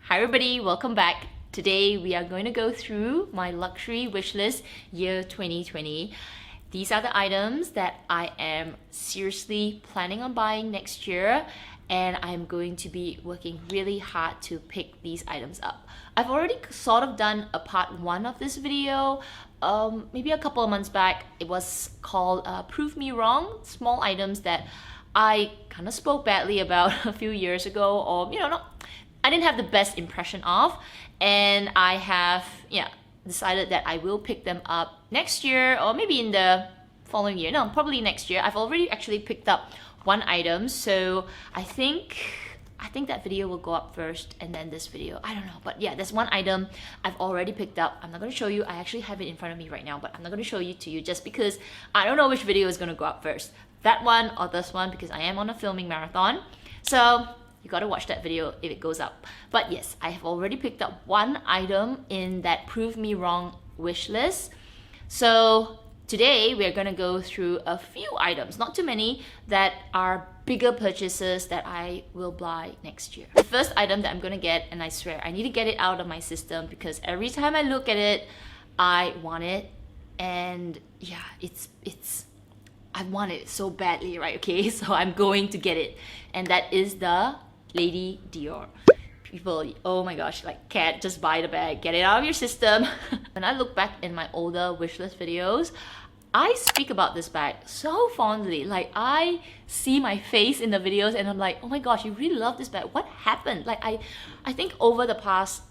Hi everybody, welcome back. Today we are going to go through my luxury wish list year 2020. These are the items that I am seriously planning on buying next year, and I'm going to be working really hard to pick these items up. I've already sort of done a part 1 of this video maybe a couple of months back. It was called Prove Me Wrong, small items that I kind of spoke badly about a few years ago, or I didn't have the best impression of, and I have decided that I will pick them up next year, or maybe in the following year. No, probably next year. I've already actually picked up one item, so I think that video will go up first and then this video. I don't know, but yeah, there's one item I've already picked up. I'm not going to show you. I actually have it in front of me right now, but I'm not going to show you to you just because I don't know which video is going to go up first. That one or this one, because I am on a filming marathon. So you gotta watch that video if it goes up. But yes, I have already picked up one item in that Prove Me Wrong wish list. So today we're gonna go through a few items, not too many, that are bigger purchases that I will buy next year. The first item that I'm gonna get, and I swear I need to get it out of my system because every time I look at it, I want it, and yeah, I want it so badly, right? Okay, so I'm going to get it, and that is the Lady Dior. People, oh my gosh, like, can't just buy the bag, get it out of your system. When I look back in my older wishlist videos, I speak about this bag so fondly. Like, I see my face in the videos and I'm like, oh my gosh, you really love this bag. What happened? Like, I think over the past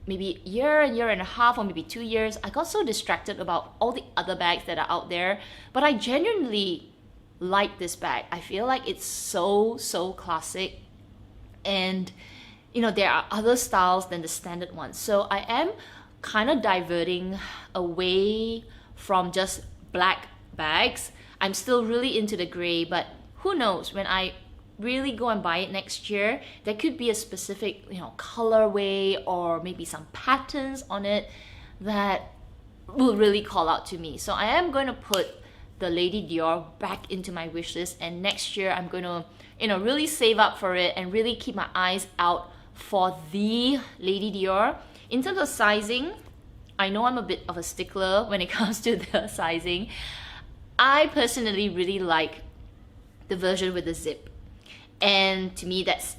maybe year and a half, or maybe 2 years, I got so distracted about all the other bags that are out there, but I genuinely like this bag. I feel like it's so classic, and there are other styles than the standard ones. So I am kind of diverting away from just black bags. I'm still really into the gray, but who knows, when I really go and buy it next year, there could be a specific colorway or maybe some patterns on it that will really call out to me. So I am going to put the Lady Dior back into my wish list, and next year I'm going to really save up for it and really keep my eyes out for the Lady Dior. In terms of sizing, I know I'm a bit of a stickler when it comes to the sizing. I personally really like the version with the zip. And to me, that's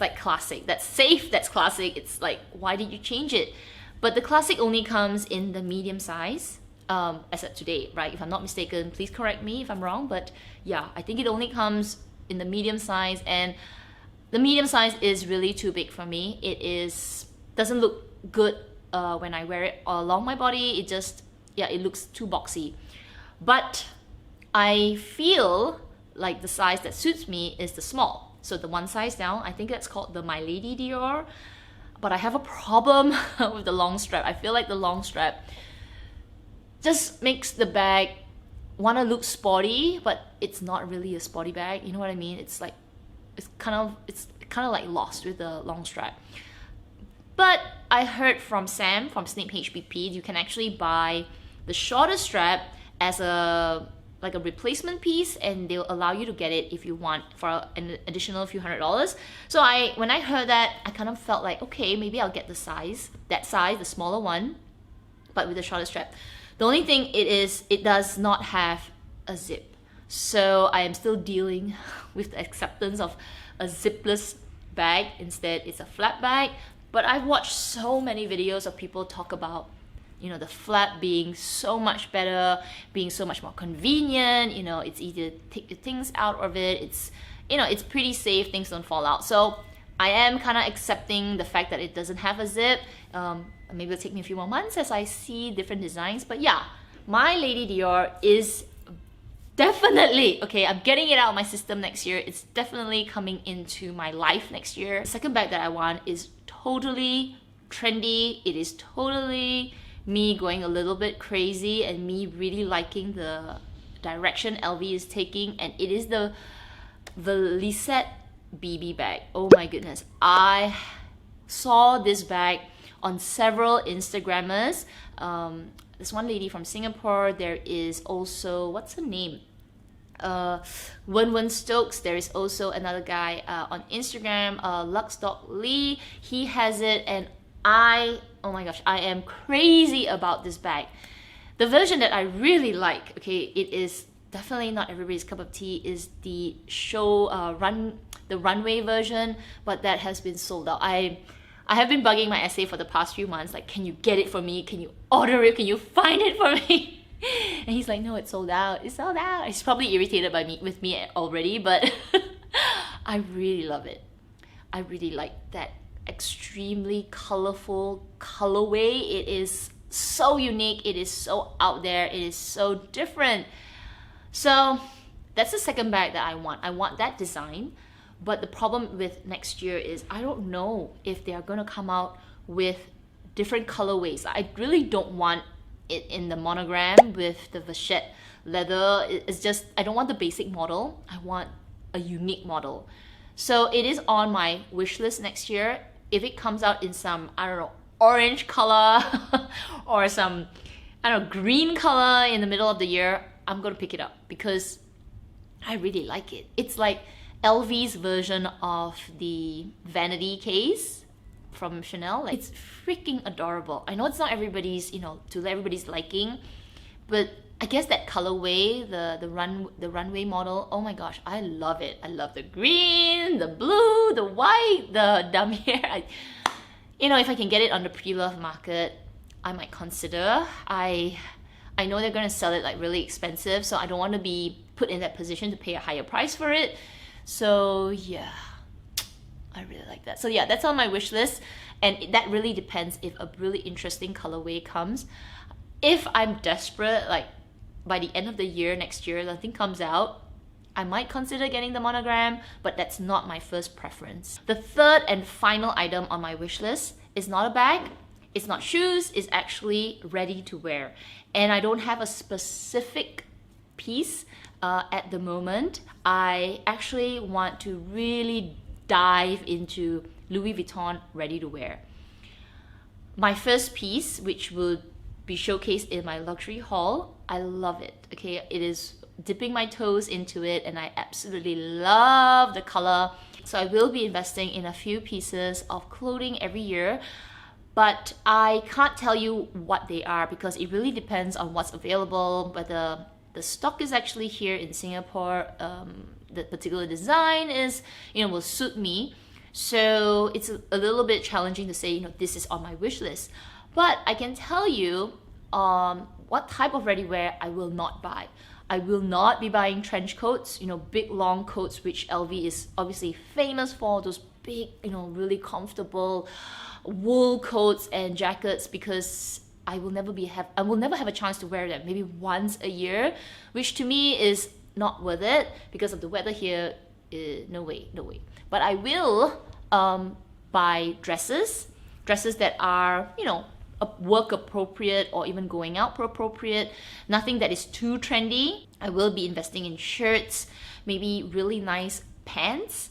like classic. That's safe, that's classic. It's like, why did you change it? But the classic only comes in the medium size, as of today, right? If I'm not mistaken, please correct me if I'm wrong. But yeah, I think it only comes in the medium size, and the medium size is really too big for me. It doesn't look good when I wear it along my body. It looks too boxy. But I feel like the size that suits me is the small. So the one size down, I think that's called the My Lady Dior. But I have a problem with the long strap. I feel like the long strap just makes the bag want to look sporty, but it's not really a sporty bag. You know what I mean? It's kind of like lost with the long strap. But I heard from Sam from Snail HBP, you can actually buy the shorter strap as a replacement piece, and they'll allow you to get it if you want for an additional few $100s. So when I heard that, I kind of felt like, okay, maybe I'll get that size, the smaller one, but with the shorter strap. The only thing it does not have a zip. So I am still dealing with the acceptance of a zipless bag. Instead, it's a flat bag. But I've watched so many videos of people talk about the flap being so much better, being so much more convenient. It's easy to take the things out of it. It's pretty safe, things don't fall out. So I am kind of accepting the fact that it doesn't have a zip. Maybe it'll take me a few more months as I see different designs. But yeah, my Lady Dior is definitely, okay, I'm getting it out of my system next year. It's definitely coming into my life next year. The second bag that I want is totally trendy. It is totally me going a little bit crazy and me really liking the direction LV is taking, and it is the Lisette BB bag. Oh my goodness, I saw this bag on several Instagrammers. This one lady from Singapore. There is also, what's her name? Wen Stokes. There is also another guy on Instagram, Luxdoc Lee. He has it, and oh my gosh, I am crazy about this bag. The version that I really like, okay, it is definitely not everybody's cup of tea, is the the runway version, but that has been sold out. I have been bugging my SA for the past few months, like, can you get it for me? Can you order it? Can you find it for me? And he's like, no, it's sold out. It's sold out. He's probably irritated with me already, but I really love it. I really like that extremely colorful colorway. It is so unique. It is so out there. It is so different. So that's the second bag that I want. I want that design. But the problem with next year is I don't know if they are going to come out with different colorways. I really don't want it in the monogram with the Vachette leather. It's just, I don't want the basic model. I want a unique model. So it is on my wish list next year. If it comes out in some, I don't know, orange color or some, I don't know, green color in the middle of the year, I'm gonna pick it up because I really like it. It's like LV's version of the vanity case from Chanel. Like, it's freaking adorable. I know it's not everybody's, to everybody's liking, but I guess that colorway, the runway model, oh my gosh, I love it. I love the green, the blue, the white, the damier. If I can get it on the pre-love market, I might consider. I know they're gonna sell it like really expensive, so I don't want to be put in that position to pay a higher price for it. So yeah, I really like that. So yeah, that's on my wish list, and that really depends if a really interesting colorway comes. If I'm desperate, like by the end of the year, next year, nothing comes out, I might consider getting the monogram, but that's not my first preference. The third and final item on my wish list is not a bag, it's not shoes, it's actually ready to wear. And I don't have a specific piece at the moment. I actually want to really dive into Louis Vuitton ready to wear. My first piece, which will be showcased in my luxury haul, I love it. Okay, it is dipping my toes into it, and I absolutely love the color. So I will be investing in a few pieces of clothing every year, but I can't tell you what they are because it really depends on what's available. But the stock is actually here in Singapore. The particular design is, will suit me. So it's a little bit challenging to say, this is on my wish list. But I can tell you what type of ready-wear I will not buy. I will not be buying trench coats, big long coats, which LV is obviously famous for, those big, really comfortable wool coats and jackets, because I will never have a chance to wear them, maybe once a year, which to me is not worth it because of the weather here. No way. But I will buy dresses that are, work appropriate or even going out appropriate. Nothing that is too trendy. I will be investing in shirts, maybe really nice pants,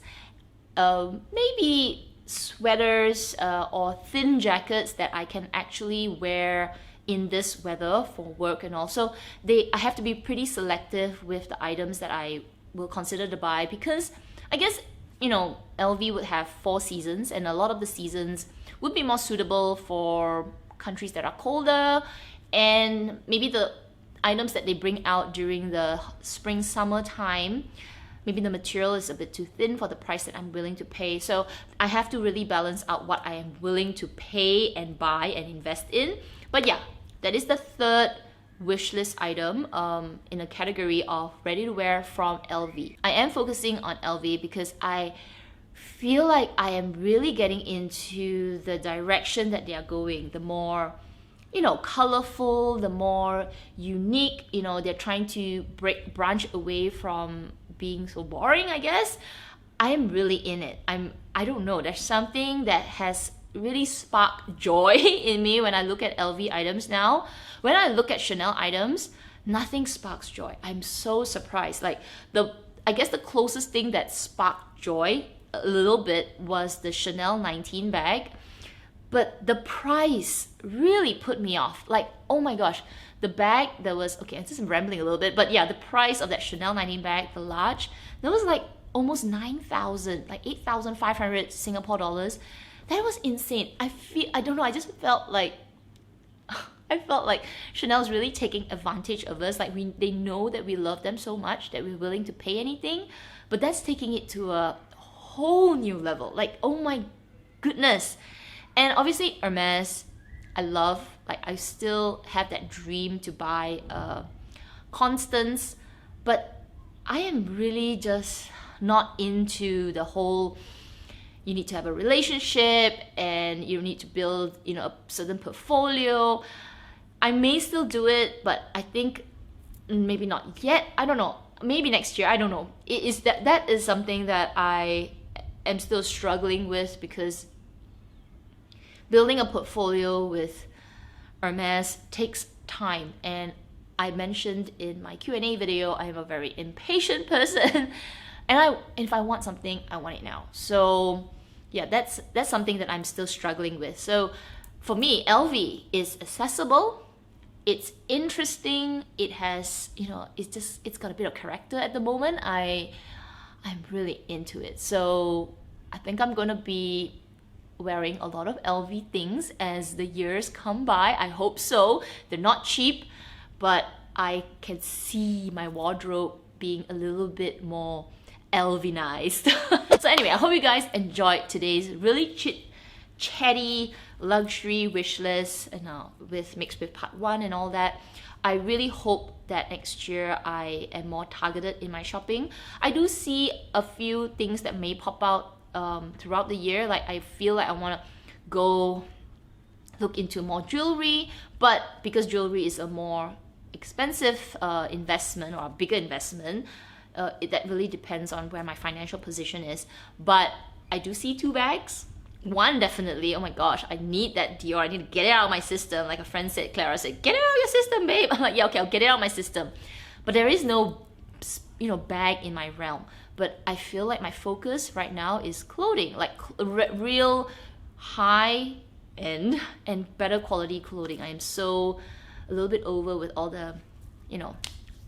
maybe sweaters or thin jackets that I can actually wear in this weather for work. And also I have to be pretty selective with the items that I will consider to buy, because I guess LV would have 4 seasons, and a lot of the seasons would be more suitable for countries that are colder, and maybe the items that they bring out during the spring summer time, maybe the material is a bit too thin for the price that I'm willing to pay. So I have to really balance out what I am willing to pay and buy and invest in. But yeah, that is the third wishlist item in a category of ready to wear from LV. I am focusing on LV because I feel like I am really getting into the direction that they are going. The more colorful, the more unique, they're trying to branch away from being so boring, I guess. I am really in it. I don't know, there's something that has really sparked joy in me when I look at LV items now. When I look at Chanel items, nothing sparks joy. I'm so surprised. Like I guess the closest thing that sparked joy a little bit was the Chanel 19 bag. but the price really put me off. Like, oh my gosh, the bag that was, okay, I'm just rambling a little bit, but yeah, the price of that Chanel 19 bag, the large, that was like almost 9,000, like 8,500 Singapore dollars. That was insane. I don't know, I just felt like, I felt like Chanel's really taking advantage of us. Like they know that we love them so much that we're willing to pay anything, but that's taking it to a whole new level. Like, oh my goodness. And obviously Hermes, I love, like I still have that dream to buy Constance, but I am really just not into the whole, you need to have a relationship and you need to build, you know, a certain portfolio. I may still do it, but I think maybe not yet. I don't know. Maybe next year. I don't know. That is something that I am still struggling with, because building a portfolio with Hermes takes time. And I mentioned in my Q&A video, I am a very impatient person. And if I want something, I want it now. So yeah, that's something that I'm still struggling with. So for me, LV is accessible. It's interesting. It has, you know, it's got a bit of character at the moment. I'm really into it. So I think I'm gonna be wearing a lot of LV things as the years come by. I hope so. They're not cheap, but I can see my wardrobe being a little bit more LV-nized. So anyway, I hope you guys enjoyed today's really chatty luxury wish list, and mixed with part 1 and all that. I really hope that next year I am more targeted in my shopping. I do see a few things that may pop out throughout the year. Like I feel like I want to go look into more jewelry, but because jewelry is a more expensive investment, or a bigger investment, that really depends on where my financial position is. But I do see 2 bags. One, definitely, oh my gosh, I need that Dior. I need to get it out of my system. Like a friend said, Clara said, get it out of your system, babe. I'm like, yeah, okay, I'll get it out of my system. But there is no, you know, bag in my realm. But I feel like my focus right now is clothing, like real high end and better quality clothing. I am so a little bit over with all the, you know,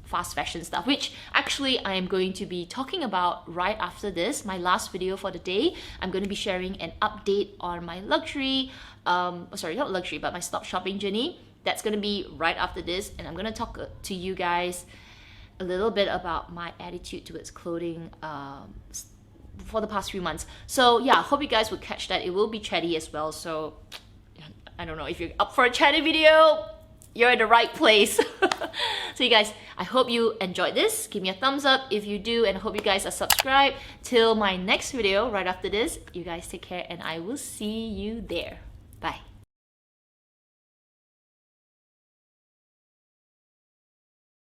fast fashion stuff, which actually I am going to be talking about right after this, my last video for the day. I'm going to be sharing an update on my luxury, sorry, not luxury, but my stop shopping journey. That's going to be right after this, and I'm going to talk to you guys a little bit about my attitude towards clothing for the past few months. So yeah, I hope you guys will catch that. It will be chatty as well, so I don't know, if you're up for a chatty video, you're in the right place. So you guys, I hope you enjoyed this. Give me a thumbs up if you do, and I hope you guys are subscribed. Till my next video right after this, you guys take care, and I will see you there. Bye.